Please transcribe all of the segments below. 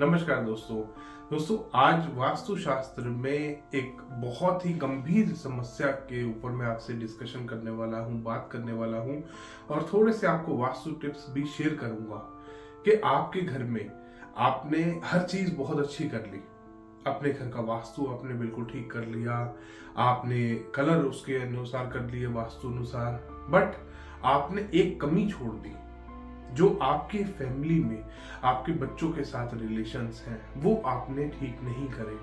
नमस्कार दोस्तों आज वास्तुशास्त्र में एक बहुत ही गंभीर समस्या के ऊपर मैं आपसे डिस्कशन करने वाला हूँ, बात करने वाला हूँ और थोड़े से आपको वास्तु टिप्स भी शेयर करूंगा कि आपके घर में आपने हर चीज बहुत अच्छी कर ली, अपने घर का वास्तु आपने बिल्कुल ठीक कर लिया, आपने कलर उसके अनुसार कर लिए वास्तु अनुसार, बट आपने एक कमी छोड़ दी जो आपके फैमिली में आपके बच्चों के साथ रिलेशंस हैं वो आपने ठीक नहीं करे।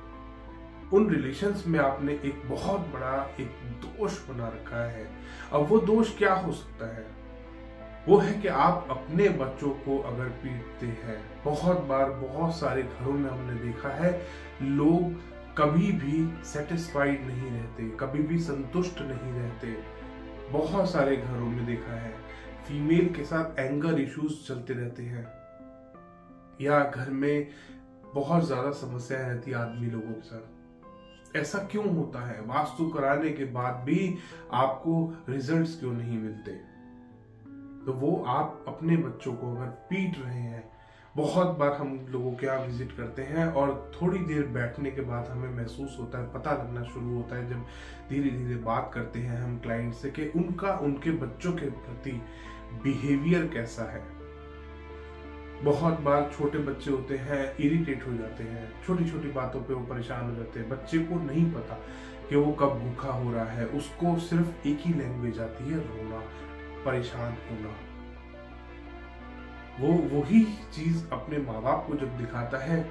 उन रिलेशंस में आपने एक बहुत बड़ा एक दोष बना रखा है। अब वो दोष क्या हो सकता है? वो है कि आप अपने बच्चों को अगर पीटते हैं। बहुत बार बहुत सारे घरों में हमने देखा है लोग कभी भी सेटिस्फाइड नहीं रहते, कभी भी संतुष्ट नहीं रहते। बहुत सारे घरों में देखा है फीमेल के साथ एंगर इश्यूज चलते रहते हैं या घर में बहुत ज्यादा समस्याएं रहती है आदमी लोगों के साथ। ऐसा क्यों होता है? वास्तु कराने के बाद भी आपको रिजल्ट्स क्यों नहीं मिलते? तो वो आप अपने बच्चों को अगर पीट रहे हैं, बहुत बार हम लोगों के यहाँ विजिट करते हैं और थोड़ी देर बैठने के बाद हमें महसूस होता है, पता लगना शुरू होता है जब धीरे धीरे बात करते हैं हम क्लाइंट से कि उनके बच्चों के प्रति बिहेवियर कैसा है। बहुत बार छोटे बच्चे होते हैं, इरिटेट हो जाते हैं, छोटी छोटी बातों पे वो परेशान हो जाते हैं। बच्चे को नहीं पता कि वो कब भूखा हो रहा है, उसको सिर्फ एक ही लैंग्वेज आती है, रोना, परेशान होना। वो वही चीज अपने माँ बाप को जब दिखाता है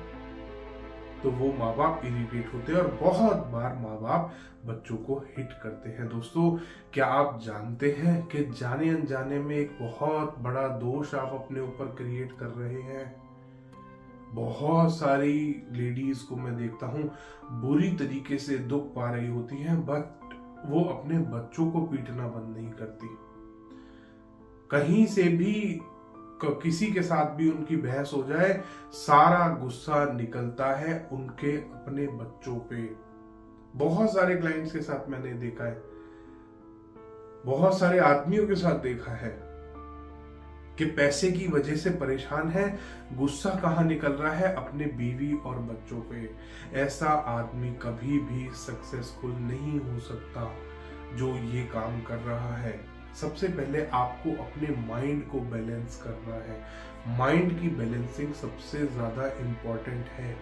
तो वो माँ बाप इरिटेट होते हैं और बहुत बार माँ बाप बच्चों को हिट करते हैं। दोस्तों, क्या आप जानते हैं कि जाने अनजाने में एक बहुत बड़ा दोष आप अपने ऊपर क्रिएट कर रहे हैं? बहुत सारी लेडीज को मैं देखता हूँ बुरी तरीके से दुख पा रही होती हैं, बट वो अपने बच्चों को पीटना बंद नहीं करती। कहीं से भी किसी के साथ भी उनकी बहस हो जाए, सारा गुस्सा निकलता है उनके अपने बच्चों पे। बहुत सारे क्लाइंट्स के साथ मैंने देखा है, बहुत सारे आदमियों के साथ देखा है कि पैसे की वजह से परेशान है, गुस्सा कहाँ निकल रहा है? अपने बीवी और बच्चों पे। ऐसा आदमी कभी भी सक्सेसफुल नहीं हो सकता जो ये काम कर रहा है। सबसे पहले आपको अपने माइंड को बैलेंस करना है। माइंड की बैलेंसिंग सबसे ज्यादा इंपॉर्टेंट है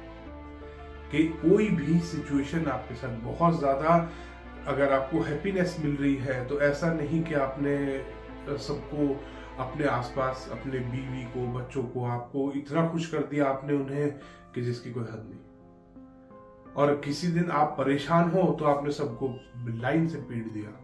कि कोई भी सिचुएशन आपके साथ बहुत ज्यादा अगर आपको हैप्पीनेस मिल रही है तो ऐसा नहीं कि आपने सबको अपने आसपास, अपने बीवी को, बच्चों को, आपको इतना खुश कर दिया आपने उन्हें कि जिसकी कोई हद नहीं। और किसी दिन आप परेशान हो तो आपने सबको लाइन से पीट दिया।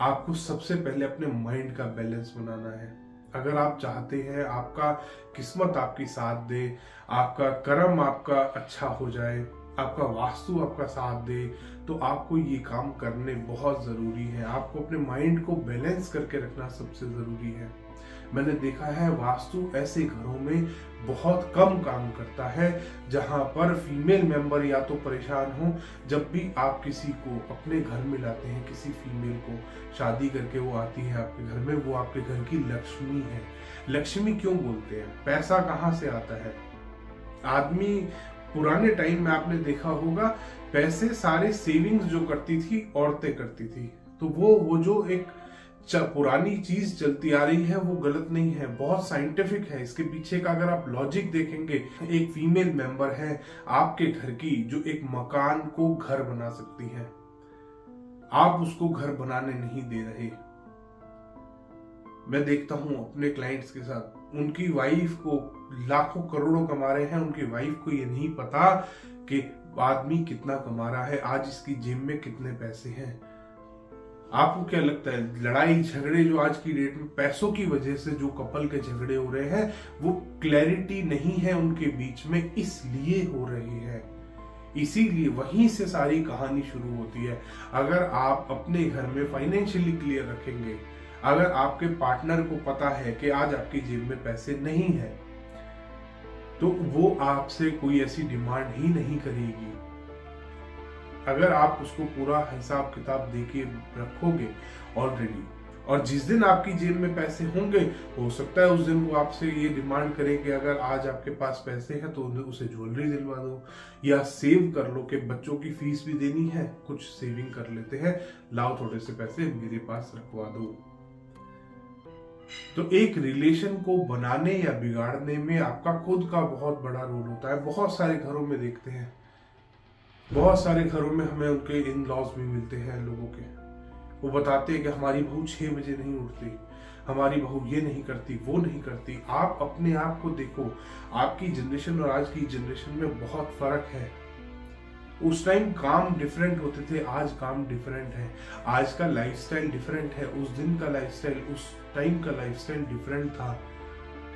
आपको सबसे पहले अपने माइंड का बैलेंस बनाना है। अगर आप चाहते हैं आपका किस्मत आपकी साथ दे, आपका कर्म आपका अच्छा हो जाए, आपका वास्तु आपका साथ दे, तो आपको ये काम करने बहुत जरूरी है। आपको अपने माइंड को बैलेंस करके रखना सबसे जरूरी है। मैंने देखा है वास्तु ऐसे घरों में बहुत कम काम करता है जहां पर फीमेल मेंबर या तो परेशान हो। जब भी आप किसी को अपने घर में लाते हैं, किसी फीमेल को शादी करके वो आती है आपके घर में, वो आपके घर की लक्ष्मी है। लक्ष्मी क्यों बोलते हैं? पैसा कहाँ से आता है? आदमी पुराने टाइम में आपने देखा होगा पैसे सारे सेविंग्स जो करती थी औरतें करती थी। तो वो जो एक पुरानी चीज चलती आ रही है वो गलत नहीं है, बहुत साइंटिफिक है। इसके पीछे का अगर आप लॉजिक देखेंगे, एक फीमेल मेंबर है आपके घर की जो एक मकान को घर बना सकती है, आप उसको घर बनाने नहीं दे रहे। मैं देखता हूं अपने क्लाइंट्स के साथ, उनकी वाइफ को लाखों करोड़ों कमा रहे हैं, उनकी वाइफ को ये नहीं पता कि आदमी कितना कमा रहा है, आज इसकी जेब में कितने पैसे हैं। आपको क्या लगता है लड़ाई झगड़े जो आज की डेट में पैसों की वजह से जो कपल के झगड़े हो रहे हैं वो क्लैरिटी नहीं है उनके बीच में, इसलिए हो रही है। इसीलिए वहीं से सारी कहानी शुरू होती है। अगर आप अपने घर में फाइनेंशियली क्लियर रखेंगे, अगर आपके पार्टनर को पता है कि आज आपकी जेब में पैसे नहीं है, तो वो आपसे कोई ऐसी डिमांड ही नहीं करेगी। अगर आप उसको पूरा हिसाब किताब देके रखोगे ऑलरेडी, और जिस दिन आपकी जेब में पैसे होंगे, हो सकता है उस दिन वो आपसे ये डिमांड करें कि अगर आज आपके पास पैसे हैं तो उसे ज्वेलरी दिलवा दो, या सेव कर लो कि बच्चों की फीस भी देनी है, कुछ सेविंग कर लेते हैं, लाओ थोड़े से पैसे मेरे पास रखवा दो। तो एक रिलेशन को बनाने या बिगाड़ने में आपका खुद का बहुत बड़ा रोल होता है। बहुत सारे घरों में देखते हैं, बहुत सारे घरों में हमें उनके इन लॉज भी मिलते हैं लोगों के। वो बताते हैं कि हमारी बहू 6 बजे नहीं उठती, हमारी बहू ये नहीं करती, वो नहीं करती। आप अपने आप को देखो, आपकी जनरेशन और आज की जनरेशन में बहुत फर्क है। उस टाइम काम डिफरेंट होते थे, आज काम डिफरेंट है। आज का लाइफस्टाइल डिफरेंट है, उस दिन का लाइफस्टाइल, उस टाइम का लाइफस्टाइल डिफरेंट था।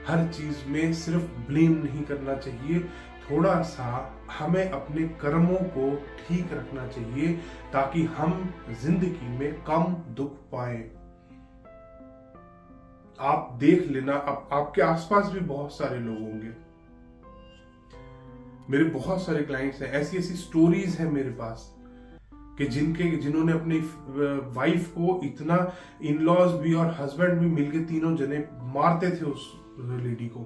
हर चीज में सिर्फ ब्लेम नहीं करना चाहिए, थोड़ा सा हमें अपने कर्मों को ठीक रखना चाहिए ताकि हम जिंदगी में कम दुख पाए। आप देख लेना, आपके आसपास भी बहुत सारे लोग होंगे। मेरे बहुत सारे क्लाइंट्स हैं, ऐसी ऐसी स्टोरीज हैं मेरे पास कि जिन्होंने अपनी वाइफ को इतना, इन लॉज भी और हस्बैंड भी मिलके तीनों जने मारते थे उस लेडी को,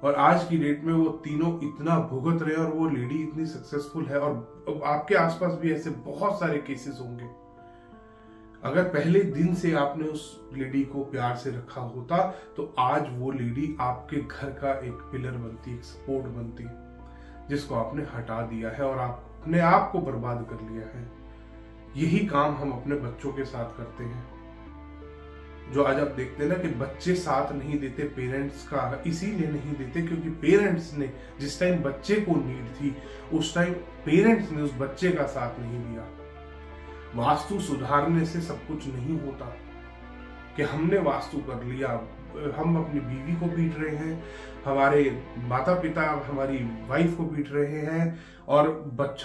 और आज की डेट में वो तीनों इतना भुगत रहे और वो लेडी इतनी सक्सेसफुल है। और आपके आसपास भी ऐसे बहुत सारे केसेस होंगे। अगर पहले दिन से आपने उस लेडी को प्यार से रखा होता तो आज वो लेडी आपके घर का एक पिलर बनती, एक सपोर्ट बनती, जिसको आपने हटा दिया है और आपने आप को बर्बाद कर लिया है। यही काम हम अपने बच्चों के साथ करते हैं। जो आज आप देखते हैं ना कि बच्चे साथ नहीं देते पेरेंट्स का, इसीलिए नहीं देते क्योंकि पेरेंट्स ने जिस टाइम बच्चे को नीड थी उस टाइम पेरेंट्स ने उस बच्चे का साथ नहीं दिया। वास्तु सुधारने से सब कुछ नहीं होता कि हमने वास्तु कर लिया, हम अपनी बीवी को पीट रहे हैं, हमारे माता पिता हमारी वाइफ को पीट रहे हैं, और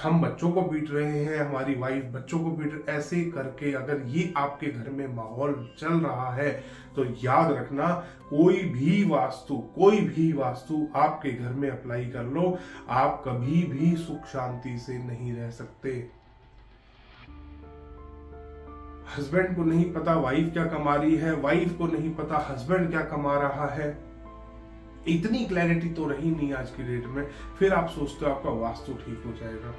हम बच्चों को पीट रहे हैं, हमारी वाइफ बच्चों को पीट रहे। ऐसे करके अगर ये आपके घर में माहौल चल रहा है तो याद रखना, कोई भी वास्तु आपके घर में अप्लाई कर लो, आप कभी भी सुख शांति से नहीं रह सकते। हस्बैंड को नहीं पता वाइफ क्या कमा रही है, वाइफ को नहीं पता हस्बैंड क्या कमा रहा है। इतनी क्लैरिटी तो रही नहीं आज की डेट में, फिर आप सोचते हो आपका वास्तु ठीक हो जाएगा।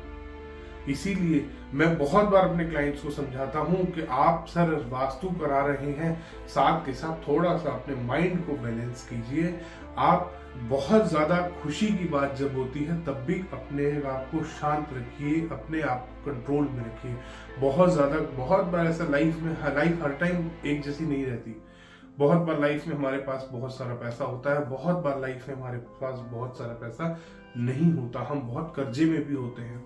इसीलिए मैं बहुत बार अपने क्लाइंट्स को समझाता हूं कि आप सर वास्तु करा रहे हैं, साथ के साथ थोड़ा सा अपने माइंड को बैलेंस कीजिए। आप बहुत ज्यादा खुशी की बात जब होती है तब भी अपने आप को शांत रखिए, अपने आप को कंट्रोल में रखिए। बहुत बार ऐसा लाइफ हर टाइम एक जैसी नहीं रहती। बहुत बार लाइफ में हमारे पास बहुत सारा पैसा होता है, बहुत बार लाइफ में हमारे पास बहुत सारा पैसा नहीं होता, हम बहुत कर्जे में भी होते हैं।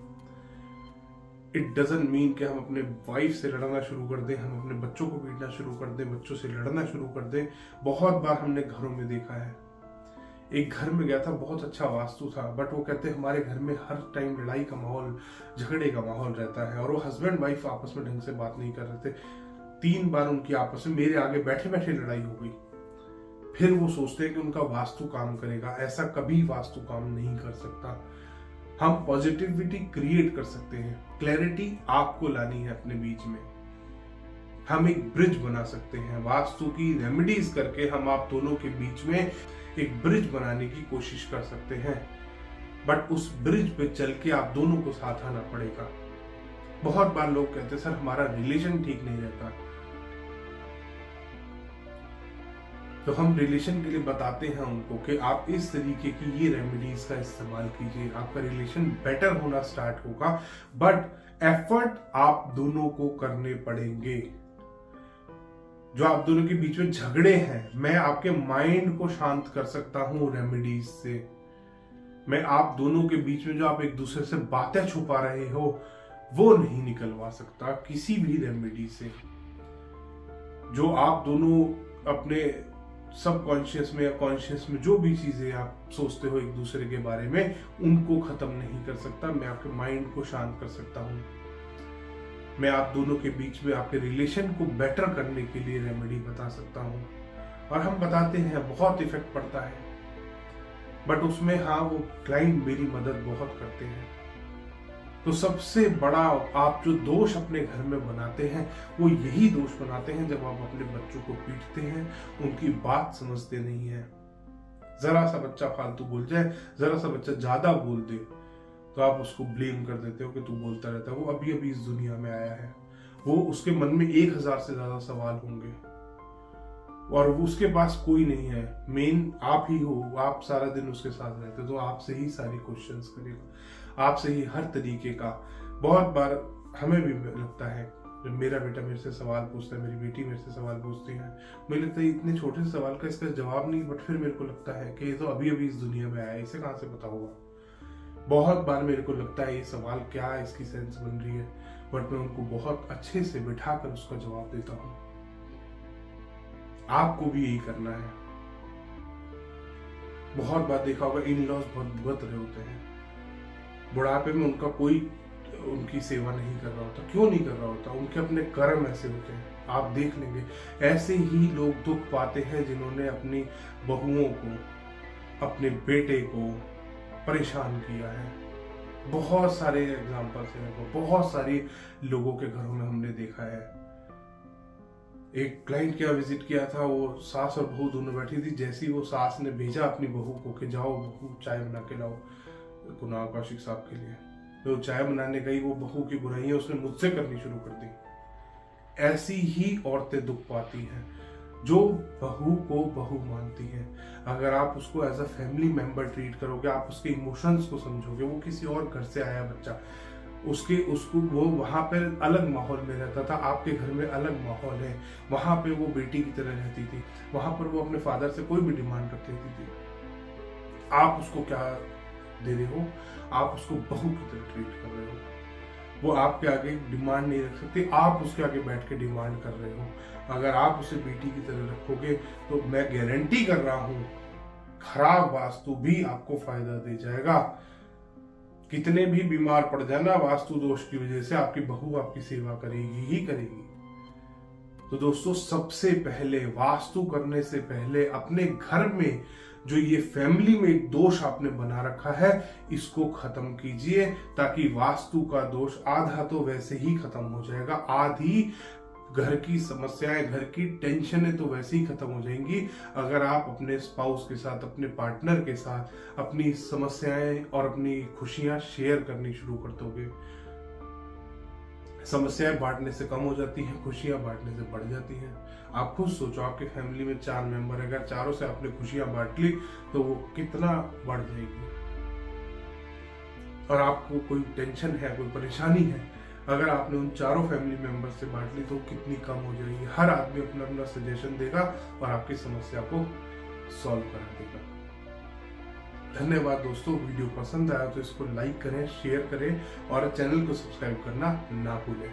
इट डजंट मीन कि हम अपने वाइफ से लड़ना शुरू कर दें, हम अपने बच्चों को पीटना शुरू कर दें, बच्चों से लड़ना शुरू कर दें। बहुत बार हमने घरों में देखा है। एक घर में गया था, बहुत अच्छा वास्तु था, बट वो कहते हमारे घर में हर टाइम लड़ाई का माहौल, झगड़े का माहौल रहता है, और वो हस्बैंड वाइफ आपस में ढंग से बात नहीं कर रहे थे। 3 बार उनकी आपस में मेरे आगे बैठे बैठे लड़ाई हो गई। फिर वो सोचते हैं कि उनका वास्तु काम करेगा, ऐसा कभी वास्तु काम नहीं कर सकता। हम पॉजिटिविटी क्रिएट कर सकते हैं, क्लैरिटी आपको लानी है अपने बीच में। हम एक ब्रिज बना सकते हैं, वास्तु की रेमेडीज करके हम आप दोनों के बीच में एक ब्रिज बनाने की कोशिश कर सकते हैं। बट उस ब्रिज पे चल के आप दोनों को साथ आना पड़ेगा। बहुत बार लोग कहते हैं सर हमारा रिलेशन ठीक नहीं रहता, तो हम रिलेशन के लिए बताते हैं उनको कि आप इस तरीके की ये रेमेडीज का इस्तेमाल कीजिए, आपका रिलेशन बेटर होना स्टार्ट होगा। बट एफर्ट आप दोनों को करने पड़ेंगे। जो आप दोनों के बीच में झगड़े हैं, मैं आपके माइंड को शांत कर सकता हूं रेमेडीज से। मैं आप दोनों के बीच में जो आप एक दूसरे से बातें छुपा रहे हो वो नहीं निकलवा सकता किसी भी रेमेडी से। जो आप दोनों अपने सबकॉन्शियस में या कॉन्शियस में जो भी चीजें आप सोचते हो एक दूसरे के बारे में, उनको खत्म नहीं कर सकता। मैं आपके माइंड को शांत कर सकता हूं। मैं आप दोनों के बीच में आपके रिलेशन को बेटर करने के लिए रेमेडी बता सकता हूं, और हम बताते हैं, बहुत इफेक्ट पड़ता है। बट उसमें हाँ, वो क्लाइंट मेरी मदद बहुत करते हैं। तो सबसे बड़ा आप जो दोष अपने घर में बनाते हैं वो यही दोष बनाते हैं जब आप अपने बच्चों को पीटते हैं, उनकी बात समझते नहीं है। जरा सा बच्चा फालतू बोल जाए, जरा सा बच्चा ज्यादा बोल दे तो आप उसको ब्लेम कर देते हो कि तू बोलता रहता है। वो अभी अभी इस दुनिया में आया है, वो उसके मन में 1000 से ज्यादा सवाल होंगे और उसके पास कोई नहीं है, मेन आप ही हो। आप सारा दिन उसके साथ रहते हो तो आपसे ही सारी क्वेश्चंस करेगा, आपसे ही हर तरीके का। बहुत बार हमें भी लगता है जब मेरा बेटा मेरे से सवाल पूछता है, मेरी बेटी मेरे से सवाल पूछती है, मुझे लगता है इतने छोटे से सवाल का इसका जवाब नहीं, बट फिर मेरे को लगता है कि ये तो अभी अभी इस दुनिया में आया है, इसे कहाँ से पता होगा। बहुत बार मेरे को लगता है ये सवाल क्या है, इसकी सेंस बन रही है, बट मैं उनको बहुत अच्छे से बिठाकर उसका जवाब देता हूँ। आपको भी यही करना है। बहुत बार देखा होगा इन लॉज बहुत भुगत रहे होते हैं, बुढ़ापे में उनका कोई उनकी सेवा नहीं कर रहा होता। क्यों नहीं कर रहा होता? उनके अपने कर्म ऐसे होते हैं। आप देख लेंगे ऐसे ही लोग दुख पाते हैं जिन्होंने अपनी बहुओं को, अपने बेटे को परेशान किया है। बहुत सारे एग्जाम्पल्स हैं, बहुत सारे लोगों के घरों में हमने देखा है। एक क्लाइंट के यहाँ विजिट किया था, वो सास और बहू दोनों बैठी थी। जैसे ही वो सास ने भेजा अपनी बहू को कि जाओ बहू चाय बना के लाओ कुणाल कौशिक साहब के लिए, तो चाय बनाने गई, वो बहू की बुराइयां उसने मुझसे करनी शुरू कर दी। ऐसी ही औरतें दुख पाती हैं जो बहू को बहू मानती हैं। अगर आप उसको as a family member treat करोगे, आप उसके इमोशंस को समझोगे, वो किसी और घर से आया बच्चा, उसको वो वहां पर अलग माहौल में रहता था, आपके घर में अलग माहौल है, वहां पे वो बेटी की तरह रहती थी, वहां पर वो अपने फादर से कोई भी डिमांड रख लेती थी। आप उसको क्या दे रहे हो? आप उसको बहू की तरह ट्रीट कर रहे हो। वो आपके आगे डिमांड नहीं रख सकती, आप उसके आगे बैठ के डिमांड कर रहे हो। अगर आप उसे बेटी की तरह रखोगे तो मैं गारंटी कर रहा हूं खराब वास्तु भी आपको फायदा दे जाएगा। कितने भी बीमार पड़ जाना वास्तु दोष की वजह से, आपकी बहू आपकी सेवा करेगी ही करेगी। तो दोस्तों, सबसे पहले वास्तु करने से पहले अपने घर में जो ये फैमिली में एक दोष आपने बना रखा है, इसको खत्म कीजिए, ताकि वास्तु का दोष आधा तो वैसे ही खत्म हो जाएगा, आधी घर की समस्याएं, घर की टेंशनें तो वैसे ही खत्म हो जाएंगी अगर आप अपने स्पाउस के साथ, अपने पार्टनर के साथ अपनी समस्याएं और अपनी खुशियां शेयर करनी शुरू कर दोगे। समस्याएं बांटने से कम हो जाती हैं, खुशियां बांटने से बढ़ जाती हैं। आप खुद सोचो, आपके फैमिली में 4 मेंबर है, अगर चारों से आपने खुशियां बांट ली तो वो कितना बढ़ जाएगी। और आपको कोई टेंशन है, कोई परेशानी है, अगर आपने उन चारों फैमिली मेंबर से बांट ली तो कितनी कम हो जाएगी। हर आदमी अपना अपना सजेशन देगा और आपकी समस्या को सॉल्व करा देगा। धन्यवाद दोस्तों, वीडियो पसंद आया तो इसको लाइक करें, शेयर करें और चैनल को सब्सक्राइब करना ना भूलें।